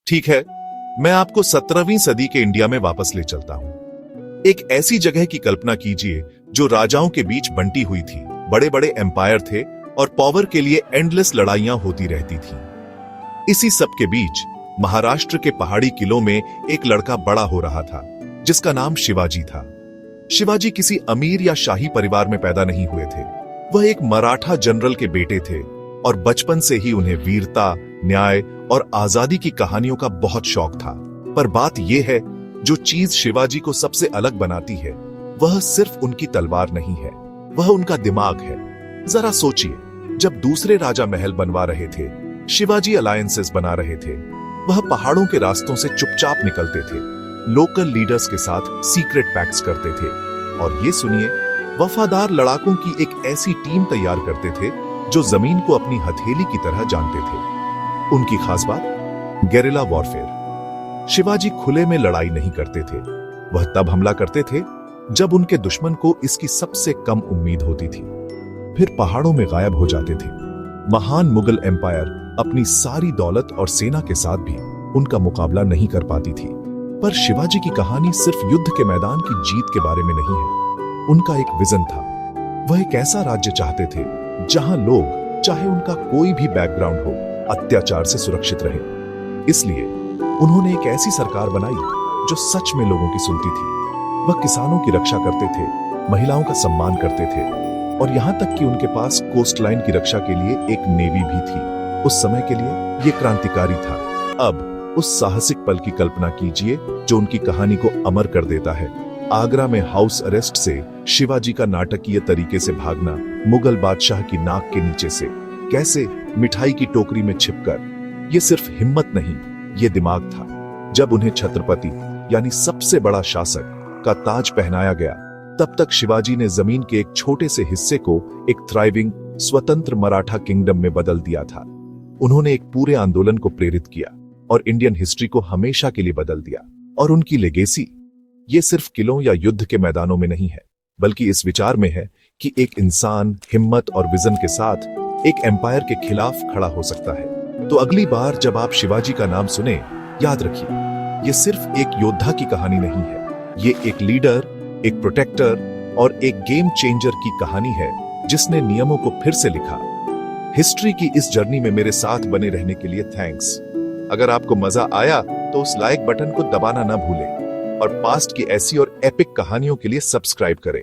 ठीक है, मैं आपको 17वीं सदी के इंडिया में वापस ले चलता हूं। एक ऐसी जगह की कल्पना कीजिए जो राजाओं के बीच बंटी हुई थी, बड़े बड़े एम्पायर थे और पावर के लिए एंडलेस लड़ाइयां होती रहती थीं। इसी सब के बीच महाराष्ट्र के पहाड़ी किलों में एक लड़का बड़ा हो रहा था जिसका नाम शिवाजी था। शिवाजी किसी अमीर या शाही परिवार में पैदा नहीं हुए थे। वह एक मराठा जनरल के बेटे थे और बचपन से ही उन्हें वीरता, न्याय और आजादी की कहानियों का बहुत शौक था। पर बात यह है, जो चीज शिवाजी को सबसे अलग बनाती है वह सिर्फ उनकी तलवार नहीं है, वह उनका दिमाग है। जरा सोचिए, जब दूसरे राजा महल बनवा रहे थे, शिवाजी अलायंसेस बना रहे थे, वह पहाड़ों के रास्तों से चुपचाप निकलते थे, लोकल लीडर्स के साथ सीक्रेट पैक्ट्स करते थे और ये सुनिए, वफादार लड़ाकों की एक ऐसी टीम तैयार करते थे जो जमीन को अपनी हथेली की तरह जानते थे। उनकी खास बात, गेरिला वॉरफेयर। शिवाजी खुले में लड़ाई नहीं करते थे। वह तब हमला करते थे जब उनके दुश्मन को इसकी सबसे कम उम्मीद होती थी, फिर पहाड़ों में गायब हो जाते थे। महान मुगल एम्पायर अपनी सारी दौलत और सेना के साथ भी उनका मुकाबला नहीं कर पाती थी। पर शिवाजी की कहानी सिर्फ युद्ध के मैदान की जीत के बारे में नहीं है। उनका एक विजन था। वह एक ऐसा राज्य चाहते थे जहां लोग, चाहे उनका कोई भी बैकग्राउंड हो, अत्याचार से सुरक्षित रहे। इसलिए उन्होंने एक ऐसी सरकार बनाई जो सच में लोगों की सुनती थी। वह किसानों की रक्षा करते थे, महिलाओं का सम्मान करते थे और यहां तक कि उनके पास कोस्टलाइन की रक्षा के लिए एक नेवी भी थी। उस समय के लिए यह क्रांतिकारी था। अब उस साहसिक पल की कल्पना कीजिए जो उनकी कहानी को अमर कर देता है। आगरा में हाउस अरेस्ट से शिवाजी का नाटकीय तरीके से भागना, मुगल बादशाह की नाक के नीचे से कैसे मिठाई की टोकरी में छिपकर। यह सिर्फ हिम्मत नहीं, यह दिमाग था। जब उन्हें छत्रपति यानी सबसे बड़ा शासक का ताज पहनाया गया, तब तक शिवाजी ने जमीन के एक छोटे से हिस्से को एक थ्राइविंग स्वतंत्र मराठा किंगडम में बदल दिया था। उन्होंने एक पूरे आंदोलन को प्रेरित किया और इंडियन हिस्ट्री को हमेशा के लिए बदल दिया। और उनकी लेगेसी ये सिर्फ किलों या युद्ध के मैदानों में नहीं है, बल्कि इस विचार में है कि एक इंसान हिम्मत और विजन के साथ एक एम्पायर के खिलाफ खड़ा हो सकता है। तो अगली बार जब आप शिवाजी का नाम सुने, याद रखिए, यह सिर्फ एक योद्धा की कहानी नहीं है, ये एक लीडर, एक प्रोटेक्टर और एक गेम चेंजर की कहानी है जिसने नियमों को फिर से लिखा। हिस्ट्री की इस जर्नी में मेरे साथ बने रहने के लिए थैंक्स। अगर आपको मजा आया तो उस लाइक बटन को दबाना ना भूलें और पास्ट की ऐसी और एपिक कहानियों के लिए सब्सक्राइब करें।